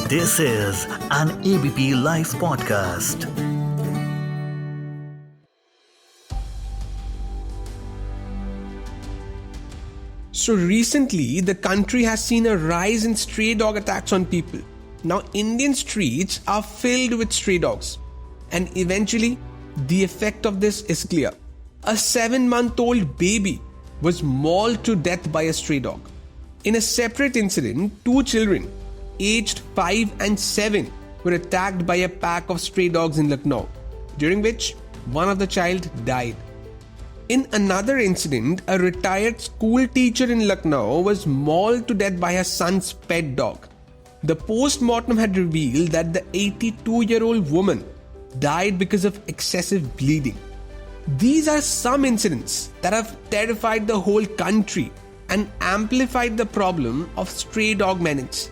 This is an ABP Life podcast. So recently, the country has seen a rise in stray dog attacks on people. Now, Indian streets are filled with stray dogs. And eventually, the effect of this is clear. A 7-month-old baby was mauled to death by a stray dog. In a separate incident, 2 children, aged 5 and 7, were attacked by a pack of stray dogs in Lucknow, during which one of the child died. In another incident, a retired school teacher in Lucknow was mauled to death by her son's pet dog. The post-mortem had revealed that the 82-year-old woman died because of excessive bleeding. These are some incidents that have terrified the whole country and amplified the problem of stray dog menace.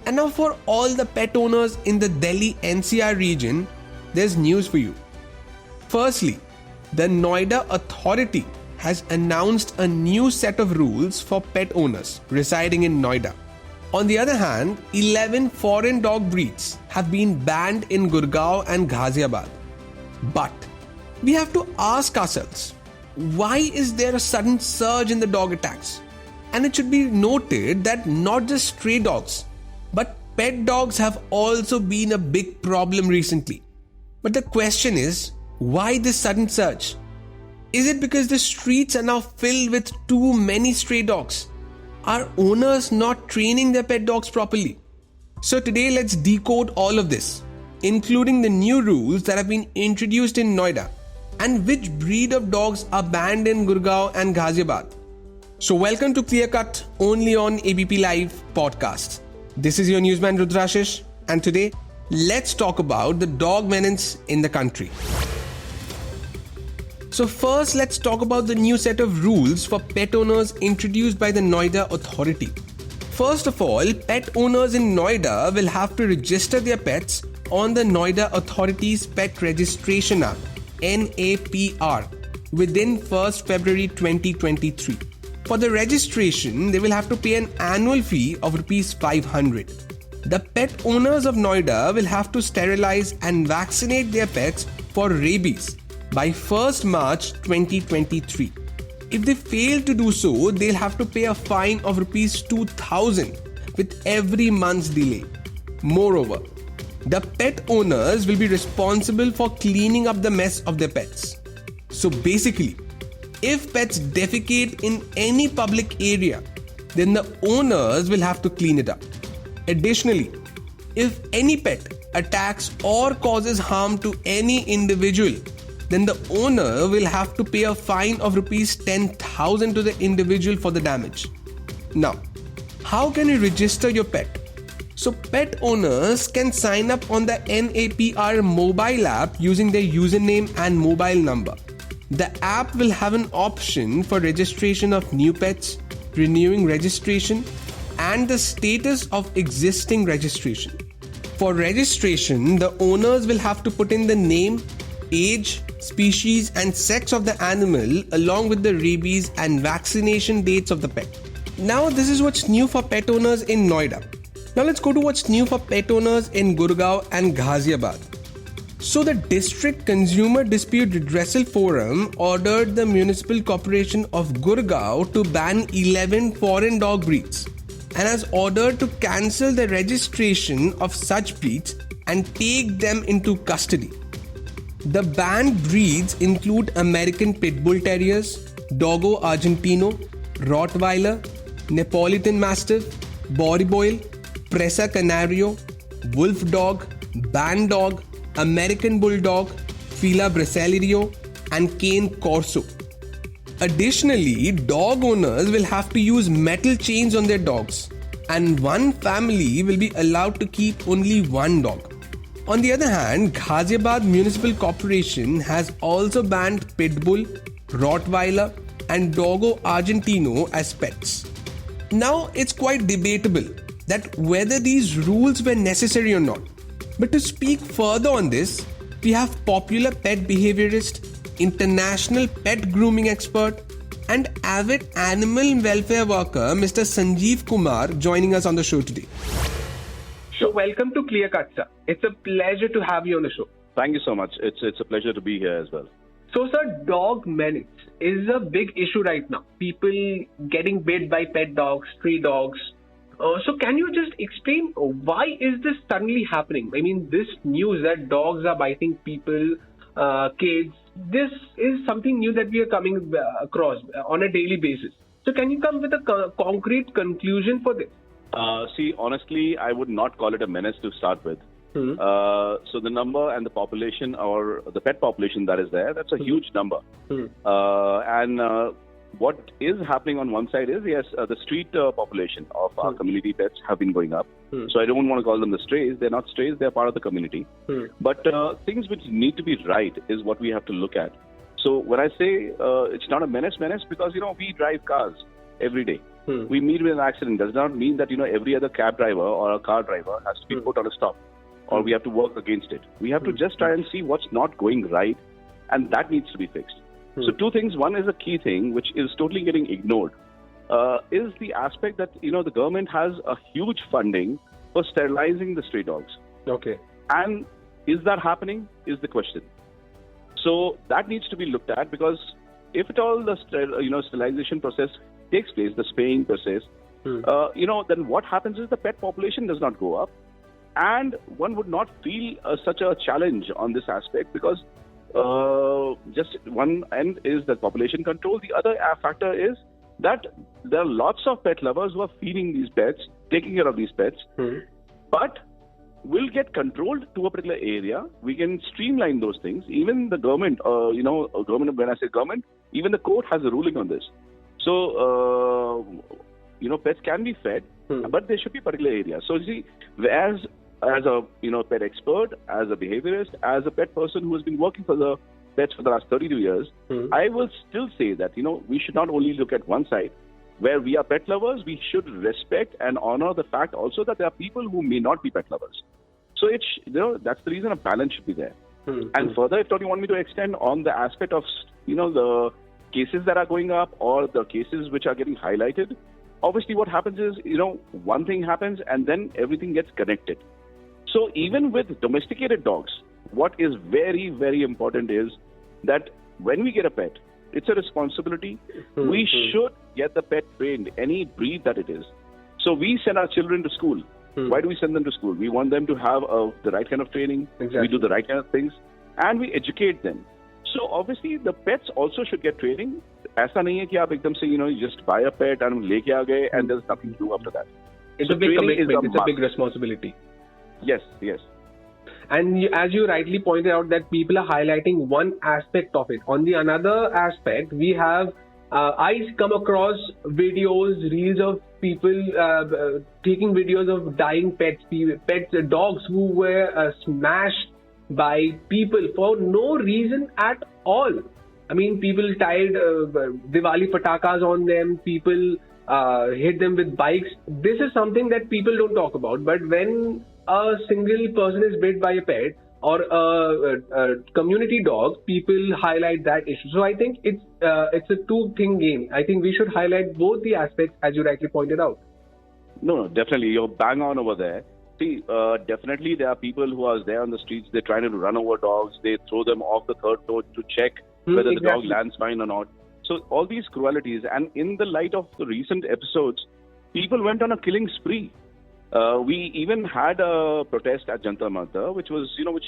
And now for all the pet owners in the Delhi NCR region, there's news for you. Firstly, the Noida authority has announced a new set of rules for pet owners residing in Noida. On the other hand, 11 foreign dog breeds have been banned in Gurugram and Ghaziabad. But we have to ask ourselves, why is there a sudden surge in the dog attacks? And it should be noted that not just stray dogs, but pet dogs have also been a big problem recently. But the question is, why this sudden surge? Is it because the streets are now filled with too many stray dogs? Are owners not training their pet dogs properly? So today let's decode all of this, including the new rules that have been introduced in Noida and which breed of dogs are banned in Gurugram and Ghaziabad. So welcome to Clear Cut, only on ABP Live podcast. This is your newsman Rudrashish, and today let's talk about the dog menace in the country. So first, let's talk about the new set of rules for pet owners introduced by the Noida authority. First of all, pet owners in Noida will have to register their pets on the Noida authority's pet registration app, NAPR, within 1st February 2023. For the registration, they will have to pay an annual fee of Rs 500. The pet owners of Noida will have to sterilize and vaccinate their pets for rabies by 1st March 2023. If they fail to do so, they'll have to pay a fine of Rs 2,000 with every month's delay. Moreover, the pet owners will be responsible for cleaning up the mess of their pets. So basically, if pets defecate in any public area, then the owners will have to clean it up. Additionally, if any pet attacks or causes harm to any individual, then the owner will have to pay a fine of Rs 10,000 to the individual for the damage. Now, how can you register your pet? So pet owners can sign up on the NAPR mobile app using their username and mobile number. The app will have an option for registration of new pets, renewing registration, and the status of existing registration. For registration, the owners will have to put in the name, age, species, and sex of the animal along with the rabies and vaccination dates of the pet. Now, this is what's new for pet owners in Noida. Now, let's go to what's new for pet owners in Gurugram and Ghaziabad. So the District Consumer Dispute Redressal Forum ordered the Municipal Corporation of Gurugram to ban 11 foreign dog breeds and has ordered to cancel the registration of such breeds and take them into custody. The banned breeds include American Pit Bull Terriers, Dogo Argentino, Rottweiler, Neapolitan Mastiff, Boriboil, Presa Canario, Wolf Dog, Band Dog, American Bulldog, Fila Brasileiro, and Cane Corso. Additionally, dog owners will have to use metal chains on their dogs, and one family will be allowed to keep only one dog. On the other hand, Ghaziabad Municipal Corporation has also banned Pitbull, Rottweiler, and Dogo Argentino as pets. Now, it's quite debatable that whether these rules were necessary or not. But to speak further on this, we have popular pet behaviorist, international pet grooming expert, and avid animal welfare worker Mr. Sanjeev Kumar joining us on the show today. So welcome to Clear Cut, sir. It's a pleasure to have you on the show. Thank you so much. It's a pleasure to be here as well. So, sir, dog menace is a big issue right now. People getting bit by pet dogs, stray dogs. So can you just explain why is this suddenly happening? I mean, this news that dogs are biting people, kids, this is something new that we are coming across on a daily basis. So can you come with a concrete conclusion for this? See, honestly, I would not call it a menace to start with. So the number and the population, or the pet population that is there, that's a huge number. And what is happening on one side is, yes, the street population of our community pets have been going up. So I don't want to call them the strays. They're not strays. They're part of the community. But things which need to be right is what we have to look at. So when I say it's not a menace because, we drive cars every day. We meet with an accident. Does not mean that, every other cab driver or a car driver has to be put on a stop, or we have to work against it. We have to just try and see what's not going right, and that needs to be fixed. So two things. One is a key thing, which is totally getting ignored, is the aspect that, the government has a huge funding for sterilizing the stray dogs. Okay. And is that happening is the question. So that needs to be looked at, because if at all the sterilization process takes place, the spaying process, then what happens is the pet population does not go up, and one would not feel such a challenge on this aspect, because just one end is the population control. The other factor is that there are lots of pet lovers who are feeding these pets, taking care of these pets, but will get controlled to a particular area. We can streamline those things. Even the government, government, when I say government, even the court has a ruling on this. So, pets can be fed, but there should be particular areas. So, you see, as a pet expert, as a behaviorist, as a pet person who has been working for the pets for the last 32 years, I will still say that, we should not only look at one side. Where we are pet lovers, we should respect and honor the fact also that there are people who may not be pet lovers. So it's, that's the reason a balance should be there. And further, if you want me to extend on the aspect of, the cases that are going up or the cases which are getting highlighted, obviously what happens is, one thing happens and then everything gets connected. So even with domesticated dogs, what is very, very important is that when we get a pet, it's a responsibility. We should get the pet trained, any breed that it is. So we send our children to school. Why do we send them to school? We want them to have the right kind of training. Exactly. We do the right kind of things, and we educate them. So obviously the pets also should get training. ऐसा नहीं है कि आप एकदम से you just buy a pet and लेके आ गए and there's nothing to do after that. It's a big commitment. It's a big responsibility. Yes, yes. And as you rightly pointed out, that people are highlighting one aspect of it. On the another aspect, we have I come across videos, reels of people taking videos of dying pets, dogs who were smashed by people for no reason at all. I mean, people tied Diwali patakas on them, people hit them with bikes. This is something that people don't talk about. But when a single person is bit by a pet or a community dog, people highlight that issue. So I think it's a two-thing game. I think we should highlight both the aspects, as you rightly pointed out. No, definitely. You're bang on over there. See, definitely there are people who are there on the streets. They're trying to run over dogs. They throw them off the third floor to check whether the dog lands fine or not. So all these cruelties, and in the light of the recent episodes, people went on a killing spree. We even had a protest at Jantar Mantar, which was, which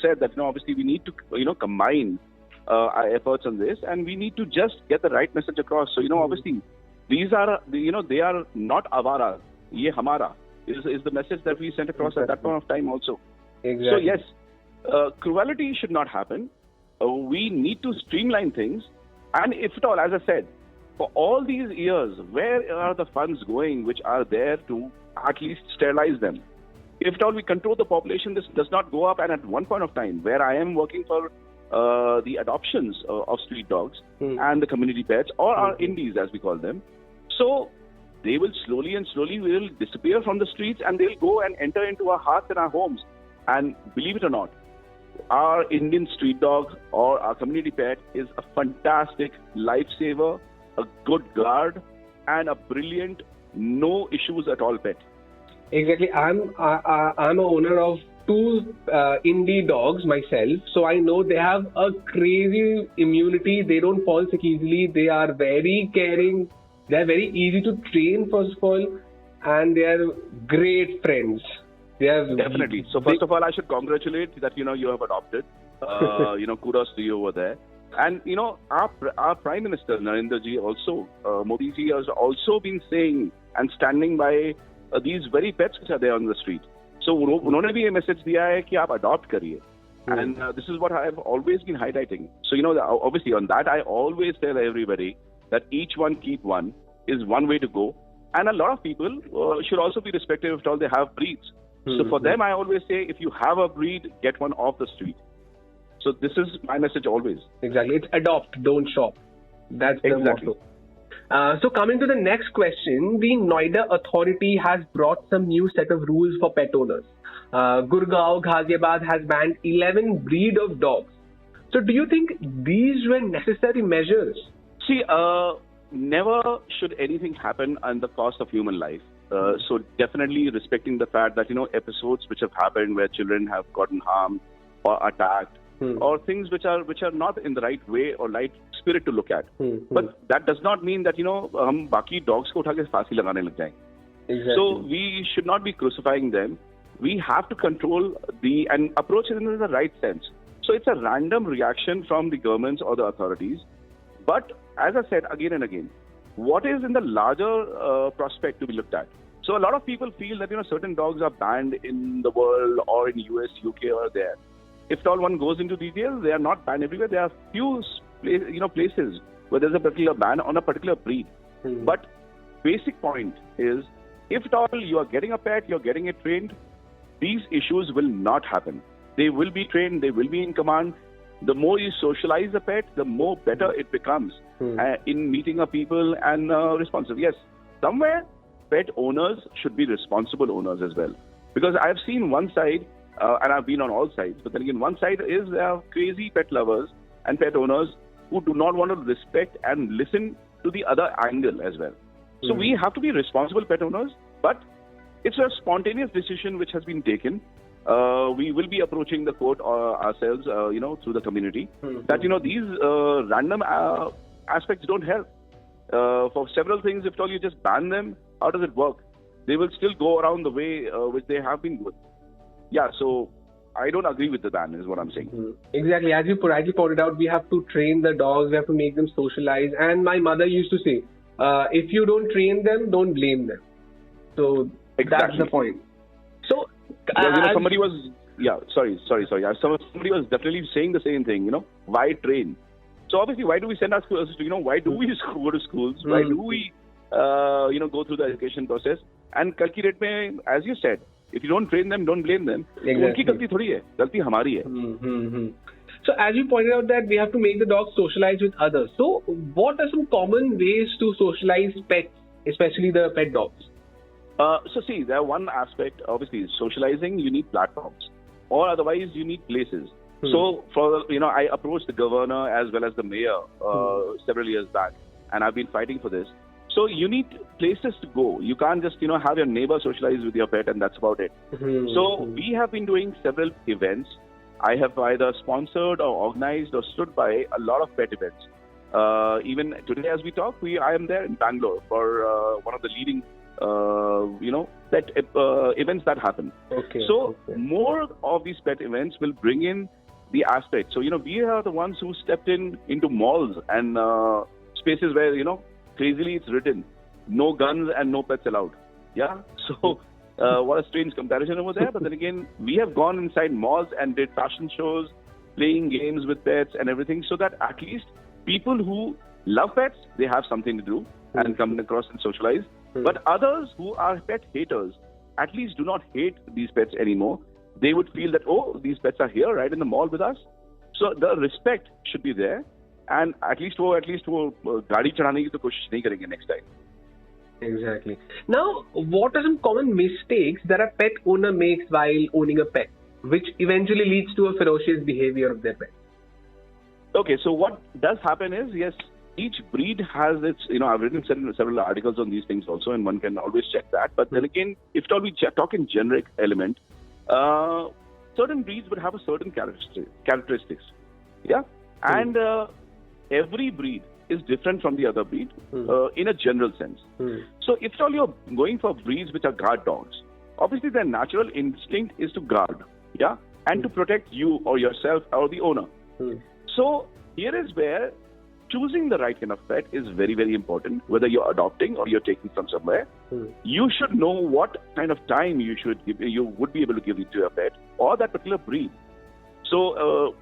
said that, obviously we need to, combine our efforts on this, and we need to just get the right message across. So, obviously, these are, they are not avara. Ye hamara is the message that we sent across at that point of time also. Exactly. So, yes, cruelty should not happen. We need to streamline things. And if at all, as I said, for all these years, where are the funds going which are there to at least sterilize them? If at all we control the population, this does not go up. And at one point of time, where I am working for the adoptions of street dogs and the community pets, or our indies as we call them, so they will slowly will disappear from the streets, and they'll go and enter into our hearts and our homes. And believe it or not, our Indian street dog or our community pet is a fantastic lifesaver, a good guard, and a brilliant, no issues at all pet. Exactly. I'm a owner of two indie dogs myself, so I know they have a crazy immunity. They don't fall sick easily. They are very caring. They are very easy to train, first of all, and they are great friends. They are Definitely. So first of all, I should congratulate that you have adopted. Kudos to you over there. And our Prime Minister Narendra ji also, Modi ji has also been saying and standing by these very pets which are there on the street. So उन्होंने भी ये message दिया है कि आप adopt करिए. And this is what I have always been highlighting. So obviously on that I always tell everybody that each one keep one is one way to go. And a lot of people should also be respected if at all they have breeds. So for them, I always say, if you have a breed, get one off the street. So this is my message always. Exactly. It's adopt, don't shop. That's the motto. So coming to the next question, the Noida authority has brought some new set of rules for pet owners. Gurugram and Ghaziabad has banned 11 breed of dogs. So do you think these were necessary measures? See, never should anything happen at the cost of human life. So definitely respecting the fact that episodes which have happened where children have gotten harmed or attacked or things which are not in the right way or right spirit to look at. But that does not mean that हम बाकी dogs को उठा के फांसी लगाने लग जाएंगे. Exactly. So we should not be crucifying them. We have to control and approach it in the right sense. So it's a random reaction from the governments or the authorities. But as I said again and again, what is in the larger prospect to be looked at? So a lot of people feel that certain dogs are banned in the world or in US, UK or there. If at all one goes into details, they are not banned everywhere. There are few places where there's a particular ban on a particular breed. But basic point is, if at all you are getting a pet, you're getting it trained, these issues will not happen. They will be trained, they will be in command. The more you socialize the pet, the more better it becomes in meeting a people and responsive. Yes, somewhere pet owners should be responsible owners as well. Because I've seen one side, and I've been on all sides, but then again, one side is crazy pet lovers and pet owners who do not want to respect and listen to the other angle as well. So we have to be responsible pet owners, but it's a spontaneous decision which has been taken. We will be approaching the court ourselves, through the community, that, these random aspects don't help. For several things, if at all you just ban them, how does it work? They will still go around the way which they have been good. Yeah, so I don't agree with the ban, is what I'm saying. Exactly. As you rightly pointed out, we have to train the dogs, we have to make them socialize. And my mother used to say, if you don't train them, don't blame them. So exactly. That's the point. So somebody was, somebody was definitely saying the same thing, why train? So obviously, why do we send our schools to, why do we go to schools? Why do we, go through the education process? And kal ki date mein, as you said, if you don't train them, don't blame them. Exactly. Unki galti thodi hai, galti hamari hai. So as you pointed out that we have to make the dogs socialize with others. So what are some common ways to socialize pets, especially the pet dogs? So see, there one aspect, obviously, socializing, you need platforms, or otherwise you need places. So I approached the governor as well as the mayor several years back, and I've been fighting for this. So you need places to go. You can't just have your neighbor socialize with your pet and that's about it. So we have been doing several events. I have either sponsored or organized or stood by a lot of pet events. Even today as we talk, I am there in Bangalore for one of the leading pet events that happen. More of these pet events will bring in the aspect. So, we are the ones who stepped into malls and spaces where, crazily it's written, no guns and no pets allowed. Yeah. So, what a strange comparison over there. But then again, we have gone inside malls and did fashion shows, playing games with pets and everything, so that at least people who love pets, they have something to do and come across and socialize. But others who are pet haters at least do not hate these pets anymore. They would feel that, these pets are here right in the mall with us. So the respect should be there. And at least वो गाड़ी चढ़ाने की तो कोशिश नहीं करेंगे next time. Exactly. Now, what are some common mistakes that a pet owner makes while owning a pet, which eventually leads to a ferocious behavior of their pet? Okay, so what does happen is, yes, each breed has its, I've written several articles on these things also, and one can always check that. But then again, if at all we talk in generic element, certain breeds would have a certain characteristics. Yeah. And every breed is different from the other breed in a general sense. So if at all you're going for breeds which are guard dogs, obviously their natural instinct is to guard, yeah, and to protect you or yourself or the owner. So here is where choosing the right kind of pet is very, very important. Whether you're adopting or you're taking from somewhere, you should know what kind of time you would be able to give it to your pet or that particular breed. So,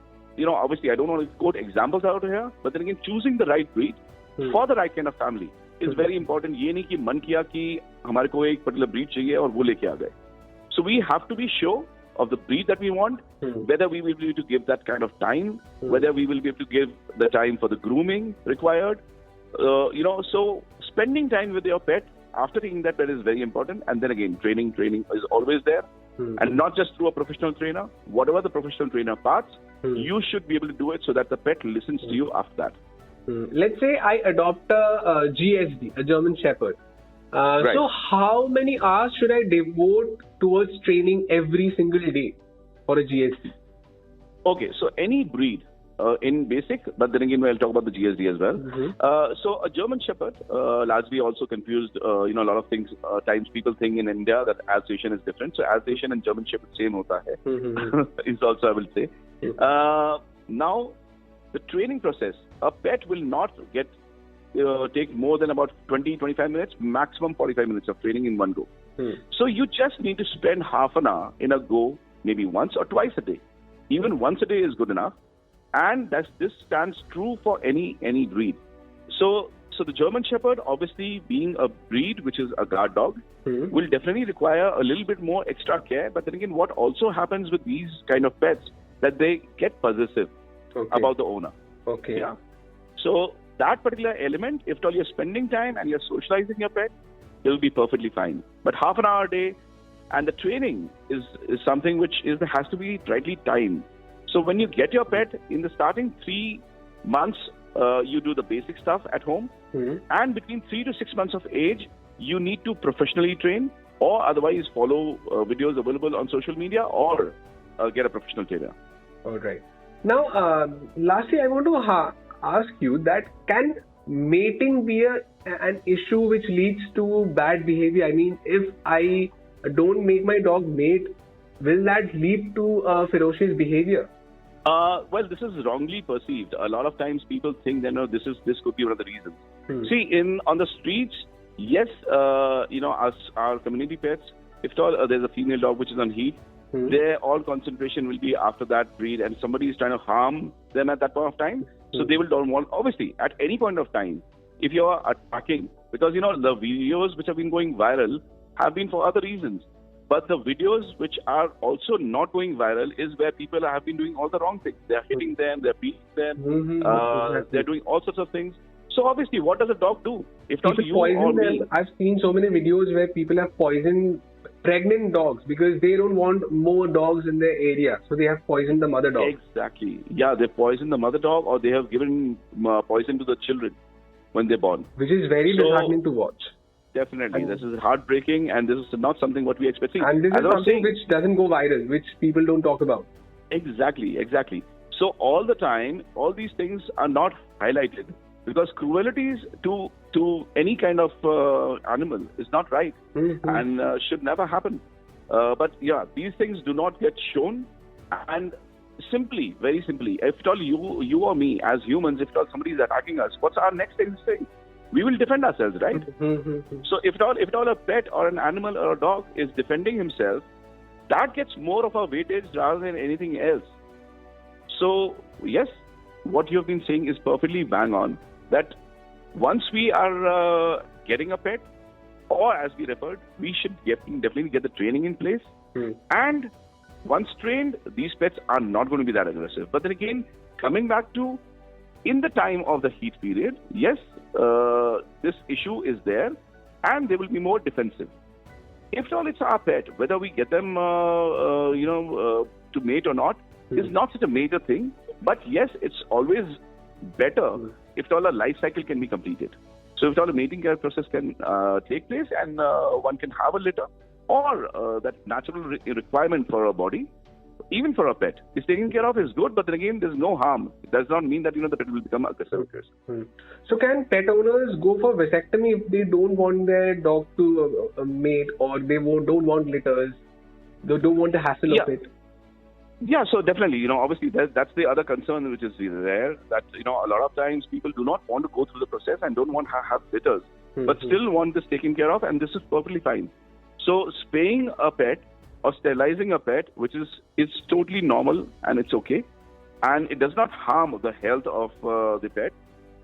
obviously I don't want to quote examples out here, but then again, choosing the right breed for the right kind of family is very important. ये नहीं कि मन किया कि हमारे को एक particular breed चाहिए और वो लेके आ गए. So we have to be sure of the breed that we want, whether we will be able to give that kind of time, whether we will be able to give the time for the grooming required. So spending time with your pet after taking that pet is very important. And then again, training is always there. And not just through a professional trainer. Whatever the professional trainer parts, you should be able to do it so that the pet listens to you after that. Let's say I adopt a GSD, a German Shepherd. Right. So how many hours should I devote towards training every single day for a GSD? Okay, so any breed in basic, but then again we'll talk about the GSD as well. So a German Shepherd, largely also confused, a lot of things, times people think in India that Alsatian is different. So Alsatian and German Shepherd same hota hai, is also I will say. Now, the training process, a pet will not take more than about 20-25 minutes, maximum 45 minutes of training in one go. So you just need to spend half an hour in a go, maybe once or twice a day. Even once a day is good enough. And this stands true for any breed. So the German Shepherd, obviously being a breed which is a guard dog, will definitely require a little bit more extra care. But then again, what also happens with these kind of pets, that they get possessive about the owner. Okay. Yeah. So that particular element, if at all you're spending time and you're socializing your pet, it will be perfectly fine. But half an hour a day, and the training is something which has to be rightly timed. So when you get your pet, in the starting 3 months, you do the basic stuff at home. And between 3 to 6 months of age, you need to professionally train, or otherwise follow videos available on social media, or get a professional trainer. All right. Now, lastly, I want to ask you that can mating be an issue which leads to bad behavior? I mean, if I don't make my dog mate, will that lead to ferocious behavior? Well, this is wrongly perceived. A lot of times people think that this could be one of the reasons. See, on the streets, yes, our community pets, if at all there's a female dog which is on heat, their all concentration will be after that breed, and somebody is trying to harm them at that point of time. So they will don't want, obviously, at any point of time, if you are attacking, because the videos which have been going viral have been for other reasons. But the videos which are also not going viral is where people have been doing all the wrong things. They're hitting them, they're beating them, they're doing all sorts of things. So obviously, what does a dog do? If not you or me. I've seen so many videos where people have poisoned pregnant dogs because they don't want more dogs in their area. So they have poisoned the mother dog. Exactly. Yeah, they poisoned the mother dog, or they have given poison to the children when they're born. Which is very disheartening to watch. Definitely. This is heartbreaking, and this is not something what we expect. And this is something which doesn't go viral, which people don't talk about. Exactly. So all the time, all these things are not highlighted because cruelties to any kind of animal is not right and should never happen. But yeah, these things do not get shown. And very simply, if at all you or me as humans, if at all somebody is attacking us, what's our next thing to say? We will defend ourselves, right? So if at all a pet or an animal or a dog is defending himself, that gets more of a weightage rather than anything else. So yes, what you have been saying is perfectly bang on, that once we are getting a pet, or as we referred, we should definitely get the training in place. And once trained, these pets are not going to be that aggressive. But then again, coming back to in the time of the heat period, yes, this issue is there, and they will be more defensive. If at all it's our pet, whether we get them, to mate or not, is not such a major thing. But yes, it's always better if all the life cycle can be completed. So if all the mating care process can take place and one can have a litter, or that natural requirement for a body, even for a pet, is taken care of is good, but then again, there's no harm. It does not mean that, the pet will become aggressive. So can pet owners go for vasectomy if they don't want their dog to mate, or they don't want litters, they don't want the hassle of it? Yeah, so definitely, obviously that's the other concern which is there, that, a lot of times people do not want to go through the process and don't want to have litters, but still want this taken care of, and this is perfectly fine. So spaying a pet or sterilizing a pet, which is totally normal and it's okay, and it does not harm the health of the pet.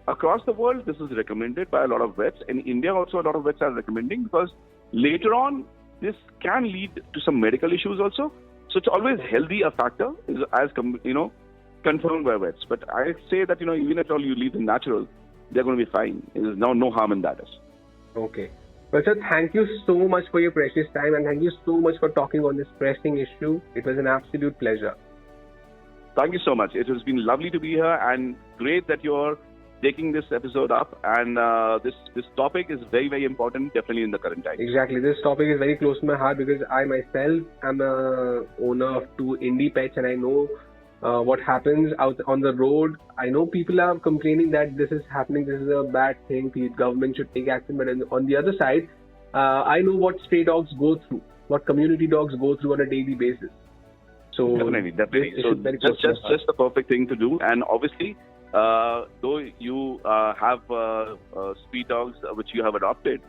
Across the world, this is recommended by a lot of vets. In India also, a lot of vets are recommending, because later on, this can lead to some medical issues also. So it's always healthy a factor, as confirmed by vets. But I say that, even if all you leave them natural, they're going to be fine. There's no harm in that. Okay. Well, sir, thank you so much for your precious time, and thank you so much for talking on this pressing issue. It was an absolute pleasure. Thank you so much. It has been lovely to be here, and great that you're taking this episode up. And this topic is very, very important, definitely in the current time. Exactly. This topic is very close to my heart, because I myself am a owner of 2 indie pets, and I know what happens out on the road. I know people are complaining that this is happening, this is a bad thing, the government should take action. But on the other side, I know what stray dogs go through, what community dogs go through on a daily basis. So definitely. So just the perfect thing to do. And obviously, though you have street dogs which you have adopted,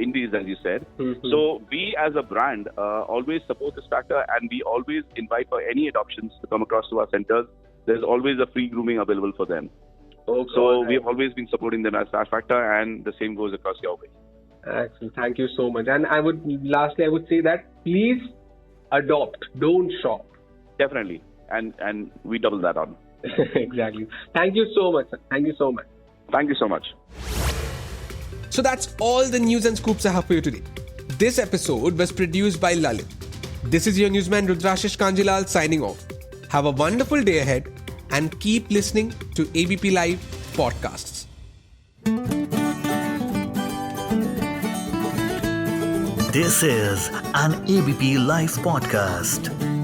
indies, as you said. So we as a brand always support this factor, and we always invite for any adoptions to come across to our centers. There's always a free grooming available for them. So we have always been supporting them as that factor, and the same goes across your way. Excellent. Thank you so much. And lastly, I would say that please adopt, don't shop. Definitely. And we double that on. Exactly. Thank you so much, sir. Thank you so much. Thank you so much. So that's all the news and scoops I have for you today. This episode was produced by Lalit. This is your newsman Rudrashish Kanjilal signing off. Have a wonderful day ahead, and keep listening to ABP Live podcasts. This is an ABP Live podcast.